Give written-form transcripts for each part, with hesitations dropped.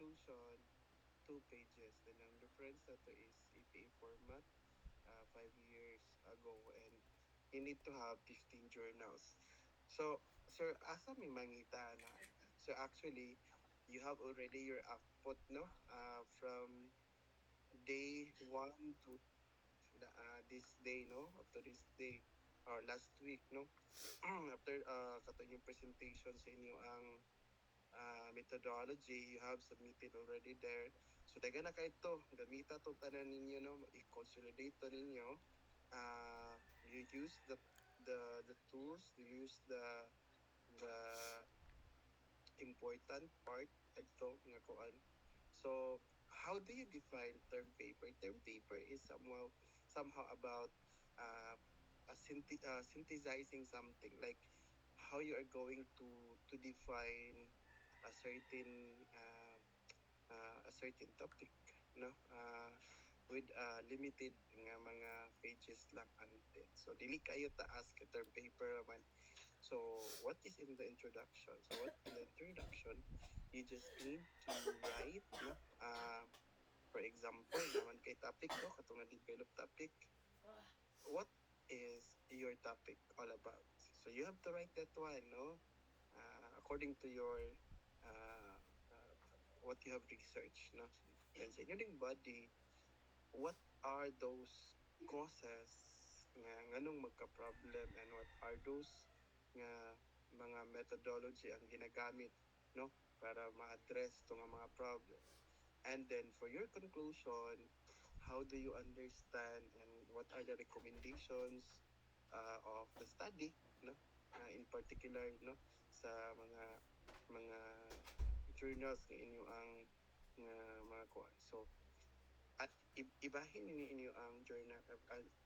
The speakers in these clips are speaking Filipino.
conclusion, 2 pages. Then ang reference na to is EPA format, 5 years ago, and you need to have 15 journals. So, sir, asa may mangita na? So actually, you have already your output, no? From day 1 to this day, no? Up to this day, or last week, no? After kato yung presentation sa inyo ang methodology, you have submitted already there. So daga na kayo to, gamita to tanan ninyo, no? I-consolidate to ninyo. You use the tools, you use the important part ito nga kuan. So how do you define term paper? Term paper is somehow about uh, synthesizing something, like how you are going to define a certain topic, no, with limited nga mga pages lang ante. So dili kayo taas ka term paper man. So what is in the introduction? So what in the introduction, you just need to write, no, for example naman kay topic ko katong na-develop topic, what is your topic all about? So you have to write that one, no, according to your what you have researched, no. And sa inyong body, what are those causes nga nganong magka-problem, and what are those nga mga methodology ang ginagamit, no, para ma-address to nga mga problem. And then for your conclusion, how do you understand and what are the recommendations of the study, no, in particular, no, sa mga journals nga inyo ang nga mga kuan. So at ibahin ninyo ang journal,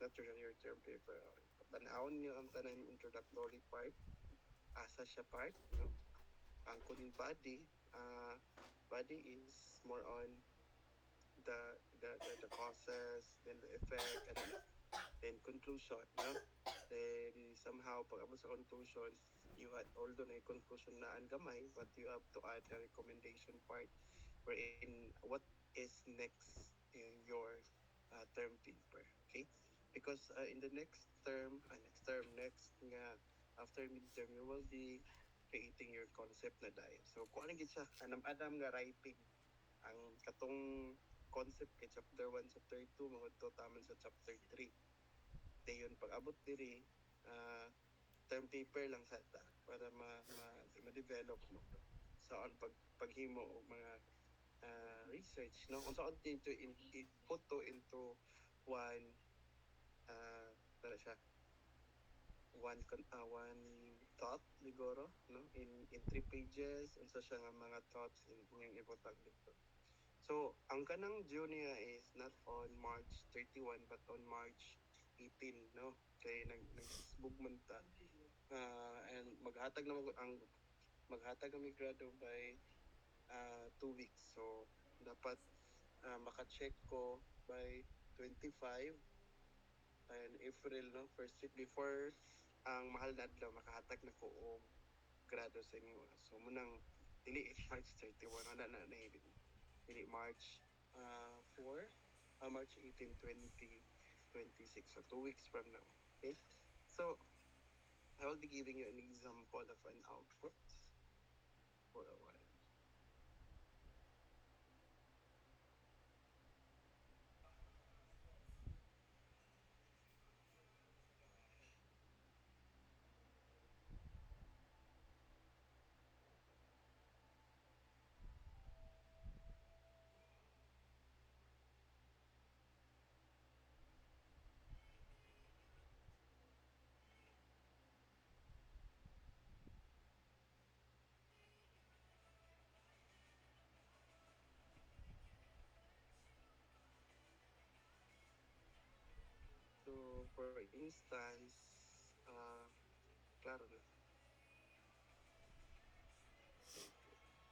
not journal, your term paper. Tanawon niyo ang tanan introductory part, asa siya part, no, ang kuning body. Body is more on the causes, then the effect, and then conclusion, no. Then somehow pag abot sa conclusion, you had, although na conclusion na ang gamay, but you have to add the recommendation part, wherein what is next in your term paper, okay? Because in the next nga after midterm, you will be creating your concept na dahil. So kung ano siya, anam-adam nga writing ang katong concept kay chapter 1, chapter 2, mga to taman sa chapter 3. Dayon pag abot diri, term paper lang sa ta para ma-develop mo sa on paghimo og mga research, no, kung saan to put to into one tara siya one thought siguro, no, in 3 pages, unsa siya nga mga thoughts in yung ibutang dito. So ang kanang due niya is not on March 31 but on March 18, no, kay nag-Facebook man ta, and maghatag kami grado by 2 weeks. So dapat maka-check ko by 25 and April, no, first week before ang mahal na adlaw makahatag na ko og grado sa inyo. So munang dili March 31 na dili March 4, March 18, 2026. So 2 weeks from now. Okay? So I will be giving you an example of an output for a while. So for instance, klaro na.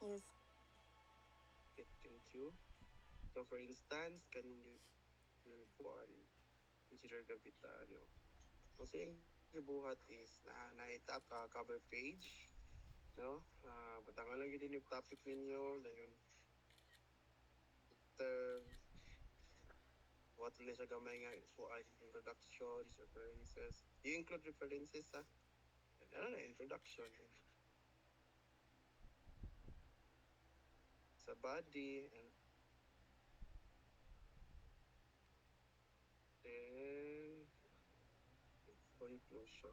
Yes. Thank you. So for instance, kaning kuan consider kapitano. Kasi ang gibuhat is naitap cover page, no? Batangan lang yun yung topic ninyo, dayon tuloy sa gamay nga kuan introductions, references. You include references sa ano na introduction sa body and then conclusion.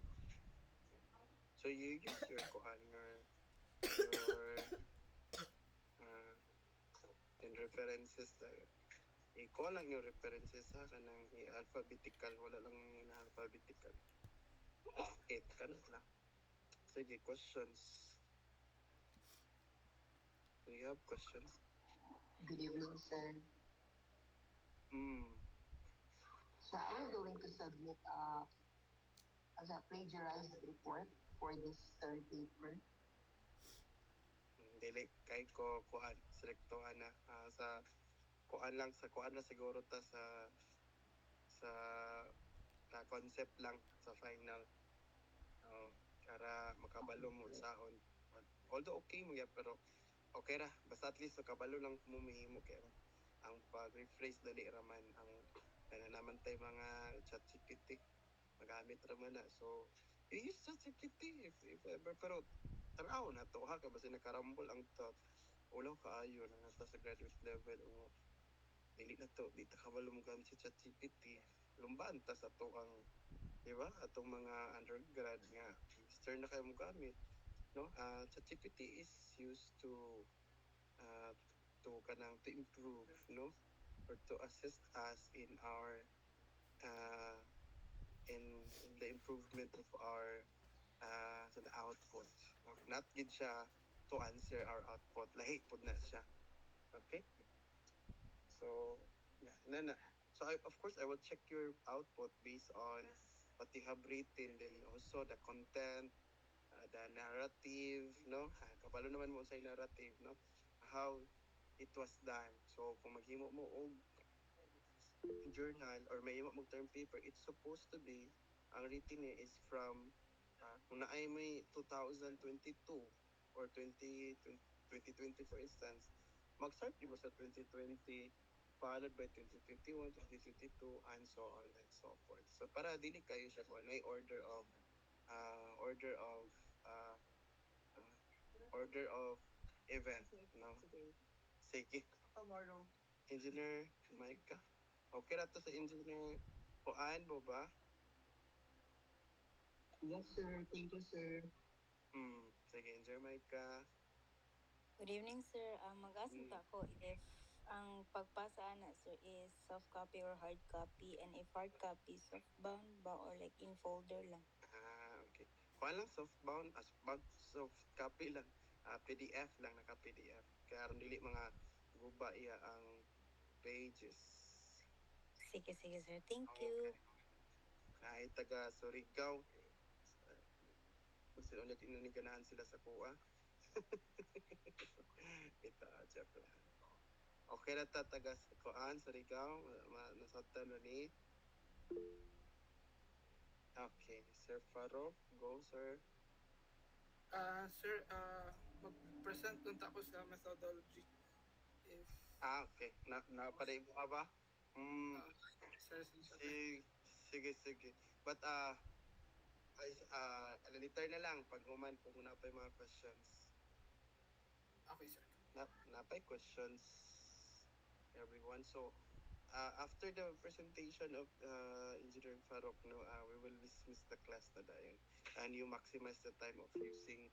So you use your kuan your uh, in references na ikaw lang yung references sa kanang alphabetical wala lang yung alphabetical. It kanan lang. Sige, questions. Do you have questions? Good evening, sir. So I'm going to submit as a plagiarized report for this third paper. Dili kay ko kuan selektohan na sa kuan lang siguro ta sa concept lang sa final. Para makabalo mo sahon. Although okay mo ya pero okay ra basta at least makabalo lang mo mahimo kay ang pag-rephrase dali raman ang naman tay mga ChatGPT magamit raman na so you use ChatGPT if ever pero tanaw na to ha kay basta nakarambol ang to ulaw kaayo na nata sa graduate level o dili na to di ta kabalo mo gamit sa ChatGPT lumbaan ta sa to ang di ba atong mga undergrad nga master na kayo mo gamit no ChatGPT is used to kanang to improve no or to assist us in our in the improvement of our sa the output not gid siya to answer our output lahi pud na siya okay so yeah na so of course I will check your output based on what you have written then also the content the narrative no kabalo naman mo sa narrative no how it was done so kung maghimo mo og journal or may mo term paper it's supposed to be ang written niya is from kung naay may 2022 or 2020 for instance mag-start di ba sa 2020 followed by 2021 2022 and so on and so forth so para dili kayo siya kung may order of order of event no sige engineer Micah okay ra to sa engineer Juan mo ba Yes, sir. Thank you, sir. sige engineer Micah Good evening, sir. Mag-ask ta ako if ang pagpasa ana sir is soft copy or hard copy and if hard copy soft bound ba or like in folder lang. Okay kuha lang softbound soft copy lang PDF lang naka PDF kaya ron dili mga guba iya ang pages Sige sir. Thank you. ay taga Surigao gusto ulit inuniganahan sila sa kuha ito joke lang okay na ta taga kuan Surigao nasabtan na ni okay Sir Farouk go sir Sir, mag-present lang ako sa methodology. If okay napaday mo ka ba sir, sige but later na lang pag human kung na pa yung mga questions okay, sir. napay questions everyone so after the presentation of Engineer Farouk no we will dismiss the class na dayon and you maximize the time of using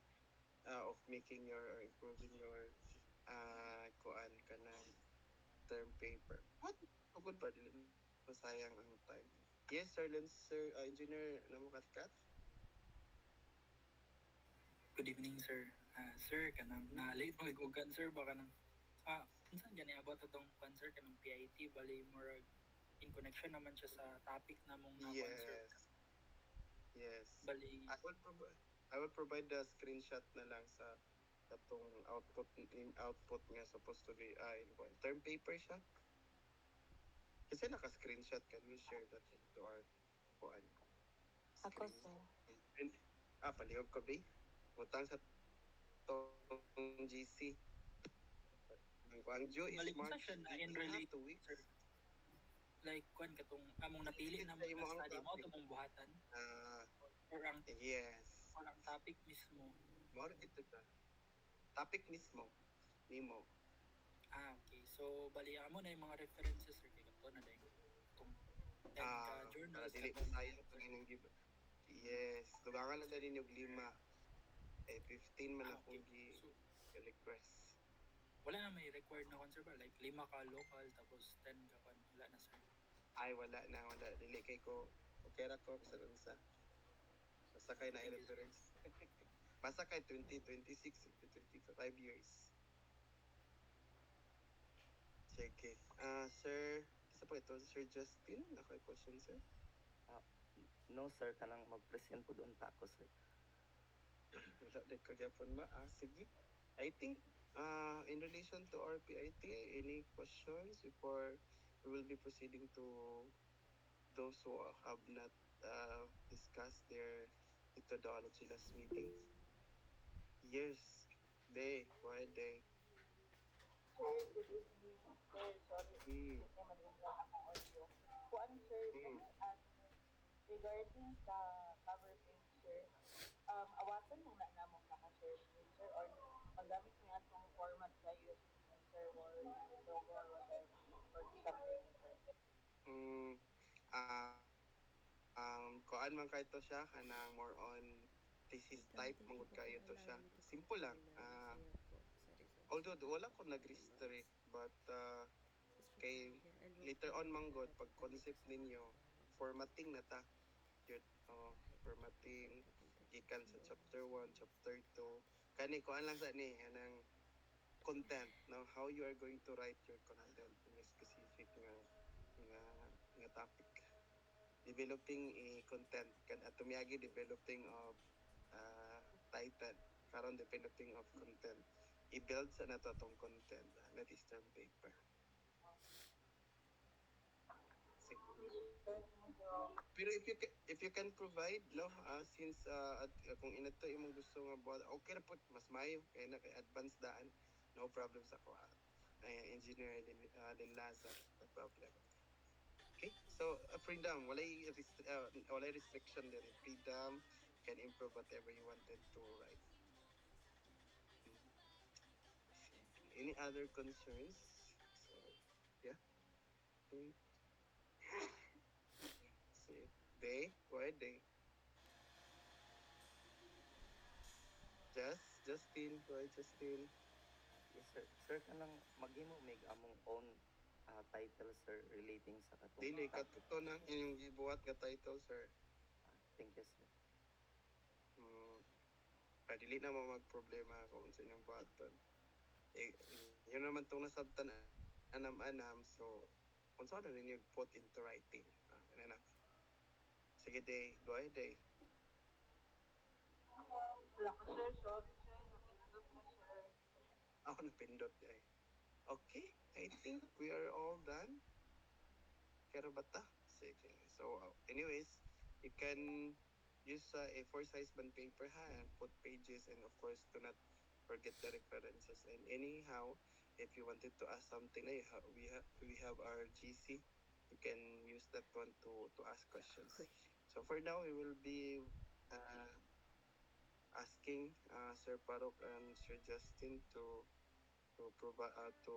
of making your or improving your kuan kanang term paper what good ba dili masayang ang time yes sir engineer namukatkat Good evening, sir. Sir, kanang na-late mo igugan, sir, baka nang unsan gani about atong cancer kanang PIT bali more in connection naman siya sa topic namong na cancer. Yes. Bali I will provide the screenshot na lang sa atong output nga supposed to be in term paper siya. Kasi naka-screenshot can we share that to our kuan? Ako sir. Palihog ko ba? Utang sa tong GC. Ang due is bali March. unsa siya na in relate, to weeks. sir. like kuan katong among napili na Sa imo ang study mo topic. tumong buhatan Ah, or yes. ang topic mismo. More ito siya. Topic mismo. Nimo. Okay. So bali amo na yung mga references sir kay kato na dai itong 10 ka Para journals dili katong sayang pag inyong give. Yes. Dugangan lang din yung 5. 15 man akong okay. So request. wala na may required na concert ba like 5 ka local tapos 10 ka kan wala na sir. Ay, wala na. Dili kay ko. Okay ra ko sa unsa. Basta kay na Thank you, sir. reference. Basta kay 2026, 5 years. Sige. Sir, isa pa ito, Sir Justin. Ako question, sir. No sir, kanang mag-present po doon ta ako sir. Wala din kagapon ma. Sige. I think, in relation to our PIT, any questions before we will be proceeding to those who have not discussed their methodology last meeting? Yes. Day. Why day? Sir, good evening. Sir, sorry, Hmm. hindi man lang ang audio. Kuan, sir, can I ask regarding sa cover page, sir, awasan mo na namong naka-share screen, sir, or magamit niya itong format sa USB, sir, or logo or whatever, or something, sir. Mm, kuan man kay to siya kanang more on thesis type mangud kayo to siya. Simple lang. Although wala ko nag-restrict but kay later on manggod pag concept ninyo formatting na ta yun formatting gikan sa chapter 1 chapter 2 kani kuan lang sa ni anang content no how you are going to write your content in a specific nga topic developing a content kan atumyagi developing of title karon developing of content i-build sa nato tong content that is term paper. Pero if you can provide no since kung inato imong gusto nga buhat okay ra pud mas maayo kay na kay advanced daan no problem sa ko engineer din Laza no problem. Okay, so freedom walay restriction din freedom can improve whatever you wanted to write. Any other concerns? So yeah. See, day, go ahead, day. Justin, go ahead, Justin. Yes sir. Sir, kanang maghimo mig among own title sir relating sa katong Dili, topic. katuto ng inyong gibuhat nga title, sir. Thank you sir. Dili na mo magproblema kung sa inyong buhaton. Yun naman itong nasabtan anam-anam, so kung saan na ninyo put into writing. Ano na. Sige, day. Go ahead, day. Wala ko, sir, sorry, sir, napindot na, sir. Ako napindot, day. Okay, I think we are all done. Kaya ba ta? Sige. So, anyways, you can use A4 size bond paper and put pages and of course do not forget the references. And anyhow, if you wanted to ask something, we have our GC. You can use that one to ask questions. So for now, we will be asking Sir Parok and Sir Justin to provide to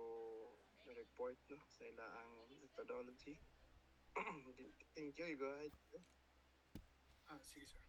report no sa ilang methodology. Thank you. You go ahead. Sige, sir.